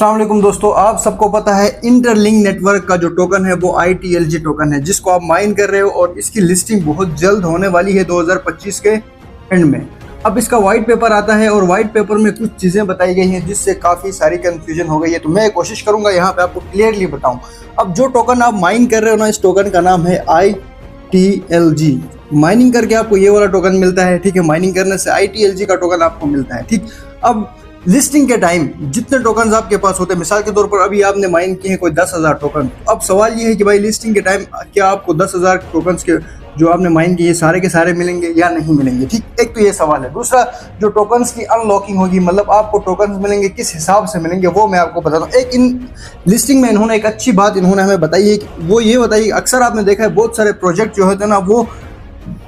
अस्सलाम वालेकुम दोस्तों, आप सबको पता है इंटरलिंक नेटवर्क का जो टोकन है वो ITLG टोकन है जिसको आप माइन कर रहे हो और इसकी लिस्टिंग बहुत जल्द होने वाली है 2025 के एंड में। अब इसका वाइट पेपर आता है और वाइट पेपर में कुछ चीज़ें बताई गई हैं जिससे काफ़ी सारी कंफ्यूजन हो गई है, तो मैं कोशिश करूंगा यहाँ पे आपको क्लियरली बताऊं। अब जो टोकन आप माइन कर रहे हो ना, इस टोकन का नाम है ITLG। माइनिंग करके आपको ये वाला टोकन मिलता है, ठीक है। माइनिंग करने से ITLG का टोकन आपको मिलता है, ठीक। अब लिस्टिंग के टाइम जितने टोकन आपके पास होते हैं, मिसाल के तौर पर अभी आपने माइन किए हैं कोई 10,000 टोकन, तो अब सवाल ये है कि भाई लिस्टिंग के टाइम क्या आपको 10,000 टोकन के जो आपने माइन किए सारे के सारे मिलेंगे या नहीं मिलेंगे, ठीक। एक तो ये सवाल है। दूसरा, जो टोकन्स की अनलॉकिंग होगी, मतलब आपको टोकन्स मिलेंगे किस हिसाब से मिलेंगे, वो मैं आपको बताता हूँ। एक इन लिस्टिंग में इन्होंने एक अच्छी बात इन्होंने हमें बताई है, वो ये बताइए, अक्सर आपने देखा है बहुत सारे प्रोजेक्ट जो होते हैं ना वो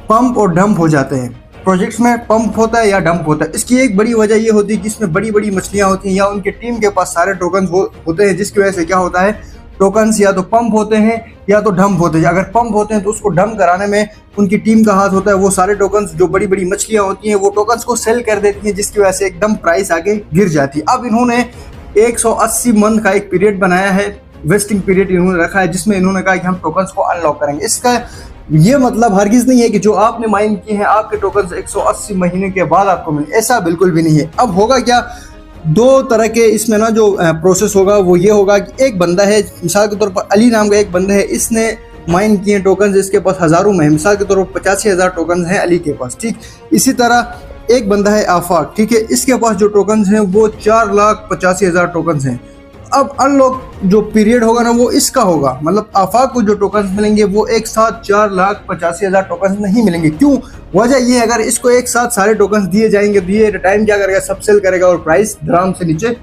पंप और डंप हो जाते हैं। प्रोजेक्ट्स में पंप होता है या डंप होता है, इसकी एक बड़ी वजह ये होती है कि इसमें बड़ी बड़ी मछलियां होती हैं या उनके टीम के पास सारे टोकन होते हैं, जिसकी वजह से क्या होता है, टोकन्स या तो पंप होते हैं या तो डंप होते हैं। अगर पंप होते हैं तो उसको डंप कराने में उनकी टीम का हाथ होता है, वो सारे टोकन्स जो बड़ी बड़ी मछलियां होती हैं वो टोकन्स को सेल कर देती हैं, जिसकी वजह से एकदम प्राइस आगे गिर जाती है। अब इन्होंने 180 मंथ का एक पीरियड बनाया है, वेस्टिंग पीरियड इन्होंने रखा है, जिसमें इन्होंने कहा कि हम टोकन्स को अनलॉक करेंगे। इसका ये मतलब हरगिज नहीं है कि जो आपने माइन किए हैं आपके टोकन 180 महीने के बाद आपको मिले, ऐसा बिल्कुल भी नहीं है। अब होगा क्या, दो तरह के इसमें ना जो प्रोसेस होगा वो ये होगा कि एक बंदा है, मिसाल के तौर पर अली नाम का एक बंदा है, इसने माइन किए टोकन, इसके पास हज़ारों में है, मिसाल के तौर पर 85,000 टोकन हैं अली के पास, ठीक। इसी तरह एक बंदा है आफाक, ठीक है, इसके पास जो टोकन हैं वो 4,85,000 टोकन हैं। अब अनलॉक जो पीरियड होगा ना वो इसका होगा, मतलब आफाक को जो टोकन मिलेंगे वो एक साथ 4,85,000 टोकन नहीं मिलेंगे। क्यों? वजह ये है, अगर इसको एक साथ सारे टोकन दिए जाएंगे तो ये टाइम क्या करेगा, सब सेल करेगा और प्राइस धड़ाम से नीचे।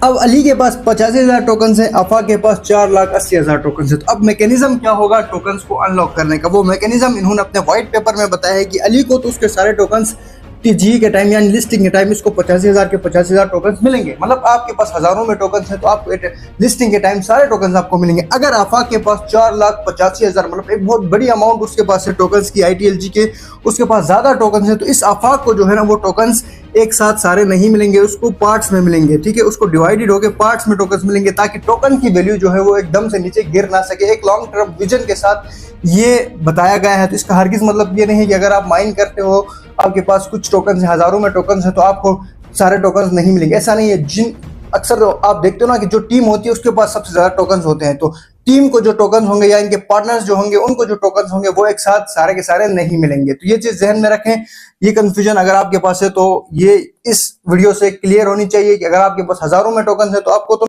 अब अली के पास 85,000 टोकन है, आफाक के पास 4,80,000 टोकन है। तो अब मैकेनिज्म क्या होगा टोकन को अनलॉक करने का, वो मैकेनिज्म इन्होंने अपने व्हाइट पेपर में बताया है कि अली को तो उसके सारे टोकन जी के टाइम यानी लिस्टिंग के टाइम इसको 85,000 के 85,000 टोकन मिलेंगे, मतलब आपके पास हजारों में टोकन है तो आपको लिस्टिंग के टाइम सारे टोकन आपको मिलेंगे। अगर आफाक के पास 4,85,000, मतलब एक बहुत बड़ी अमाउंट उसके पास है टोकन की ITLG के, उसके पास ज्यादा टोकन है, तो इस आफाक को जो है ना वो टोकन एक साथ सारे नहीं मिलेंगे, उसको पार्ट्स में मिलेंगे, ठीक है। उसको डिवाइडेड होकर पार्ट्स में टोकन मिलेंगे ताकि टोकन की वैल्यू जो है वो एकदम से नीचे गिर ना सके। एक लॉन्ग टर्म विजन के साथ ये बताया गया है। तो इसका हरगिज मतलब ये नहीं है कि अगर आप माइन करते हो आपके पास कुछ टोकन है, हजारों में टोकन है, तो आपको सारे टोकन नहीं मिलेंगे, ऐसा नहीं है। जिन अक्सर तो आप देखते हो ना कि जो टीम होती है उसके पास सबसे ज्यादा टोकन होते हैं, तो टीम को जो टोकन होंगे या इनके पार्टनर्स जो होंगे उनको जो टोकन होंगे वो एक साथ सारे के सारे नहीं मिलेंगे। तो ये चीज ध्यान में रखें। ये कंफ्यूजन अगर आपके पास है तो ये इस वीडियो से क्लियर होनी चाहिए कि अगर आपके पास हजारों में टोकन है तो आपको तो